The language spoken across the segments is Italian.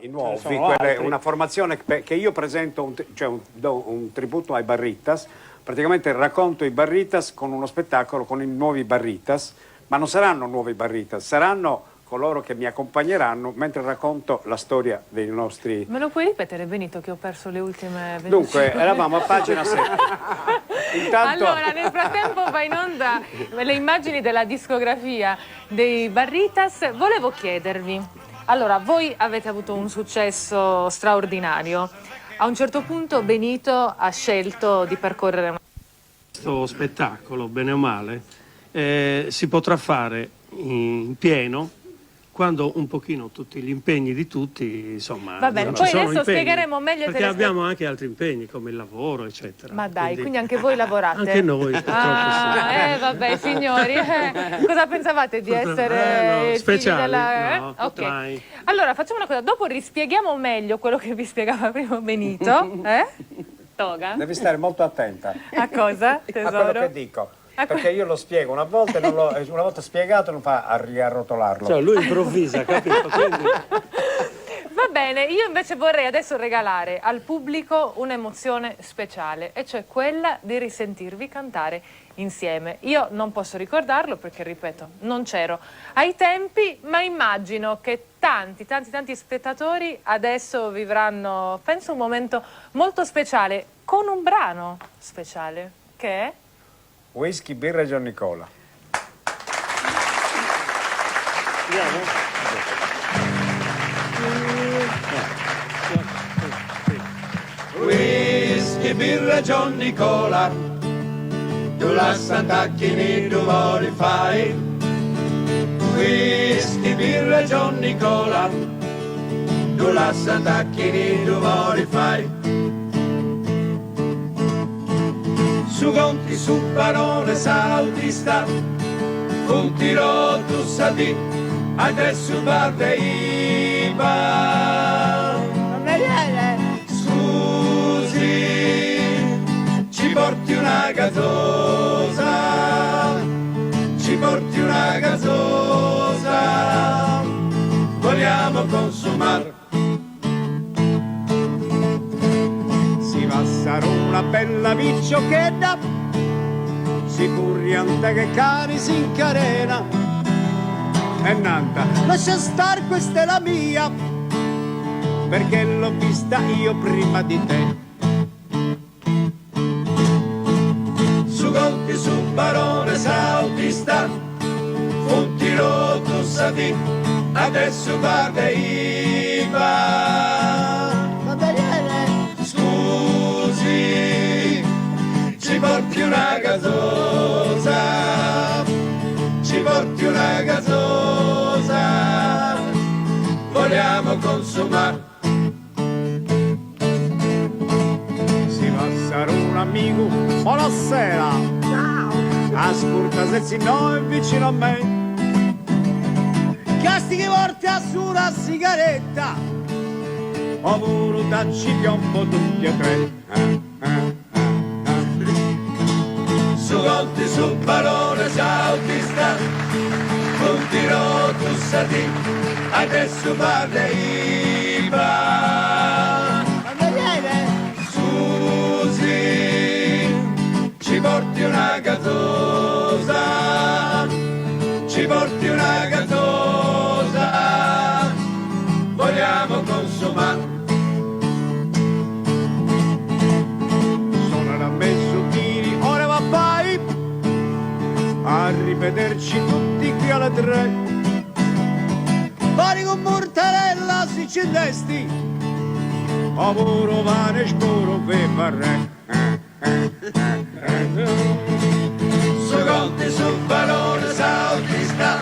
i nuovi, una formazione che io presento, do un tributo ai Barritas, praticamente racconto i Barritas con uno spettacolo con i nuovi Barritas, ma non saranno nuovi Barritas, saranno coloro che mi accompagneranno mentre racconto la storia dei nostri... Me lo puoi ripetere, Benito, che ho perso le ultime 20 Dunque, eravamo a pagina 7. Intanto... Allora, nel frattempo va in onda le immagini della discografia dei Barritas. Volevo chiedervi, allora, voi avete avuto un successo straordinario. A un certo punto Benito ha scelto di percorrere questo spettacolo, bene o male, si potrà fare in pieno quando un pochino tutti gli impegni di tutti, insomma, va bene, poi adesso spiegheremo meglio perché abbiamo anche altri impegni come il lavoro, eccetera. Ma dai, quindi anche voi lavorate? Anche noi, purtroppo sì. Vabbè, signori, cosa pensavate di essere speciali? della... No, ok. Allora, facciamo una cosa, dopo rispieghiamo meglio quello che vi spiegava prima Benito, Toga? Devi stare molto attenta. A cosa, tesoro? A quello che dico. Perché io lo spiego una volta e una volta spiegato non fa a riarrotolarlo. Cioè lui improvvisa, capito? Quindi... Va bene, io invece vorrei adesso regalare al pubblico un'emozione speciale, e cioè quella di risentirvi cantare insieme. Io non posso ricordarlo perché, ripeto, non c'ero ai tempi, ma immagino che tanti spettatori adesso vivranno, penso, un momento molto speciale, con un brano speciale, che è... Whisky, birra e Gian Nicola. Whisky, birra e Gian Nicola, tu la Sant'Acchini tu vuoi fai. Whisky, birra e Gian Nicola, tu la Sant'Acchini tu vuoi fai. Su conti, su parole sautista, un tiro tu sadi, adesso parte Iva. Scusi, ci porti una gasosa, ci porti una gasosa, vogliamo consumare. Sarà una bella vicciocchetta, sicuramente che cari si incarena. E nanta, lascia star, questa è la mia, perché l'ho vista io prima di te. Su conti, su barone sautista, un tiro tu sadi, adesso parte Iva. Ci porti una gasosa, ci porti una gasosa, vogliamo consumare. Si passare un amico, buonasera. Ciao. Ascolta se si no è vicino a me. Casti che porti a su una sigaretta, oppure dacci piombo tutti e tre. Su conti, su parole sautista, un tiro tu sadi, adesso parte Iva. Susi, ci porti una gasosa, ci porti una gasosa, vogliamo consumare. A rivederci tutti qui alle 3. Pari con mortadella si cendesti, ovuro vane scuro ve varre. Su conti, su valore sautista,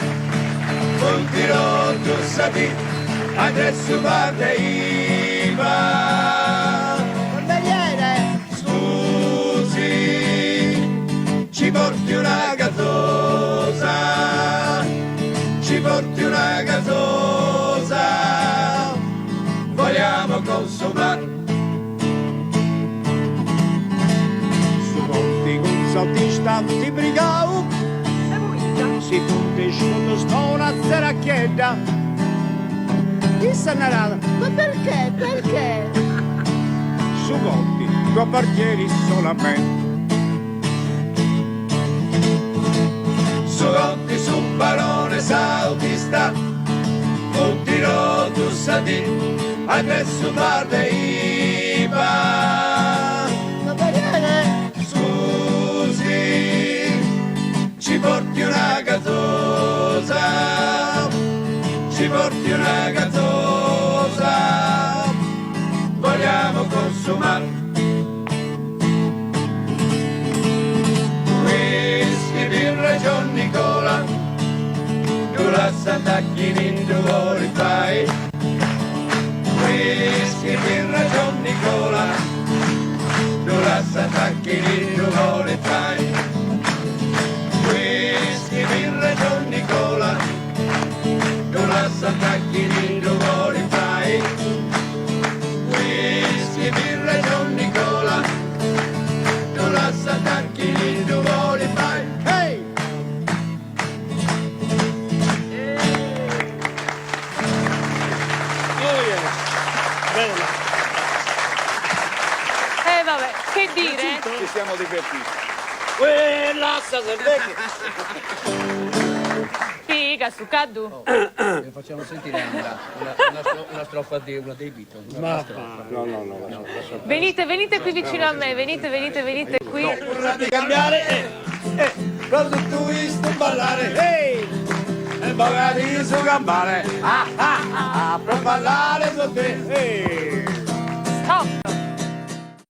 un tiro tu sadi, adesso parte Iva. Ci porti una gasosa, ci porti una gasosa, vogliamo consumare. Su conti con saltista ti brigau, si punti sotto sto una zeracchietta, Chissà narata. Ma perché? Perché? Su Gotti, tu appartieni solamente. Su Gotti, su barone sautista, un tiro tu sadi, adesso parle IVA. Ma perché? Scusi, ci porti una gazzosa, ci porti una gazzosa, vogliamo consumare. Whisky, birra, John Nicola, tu la Sant'Acchini, tu vuoi fai. Whisky, birra, John Nicola, tu la Sant'Acchini, tu vuoi fai. Whisky, birra, John Nicola, tu la Sant'Acchini, tu vuoi fai. Whisky, birra, John Nicola, tu la Sant'Acchini, tu vuoi fai. Hey! Vabbè, che dire? Ci siamo divertiti. Figa, su Caddu. Facciamo sentire una strofa di uno dei Beatles. No. Venite qui vicino a me, venite qui. Di cambiare, quando tu visto ballare, e magari su gambare, per ballare con te, Stop.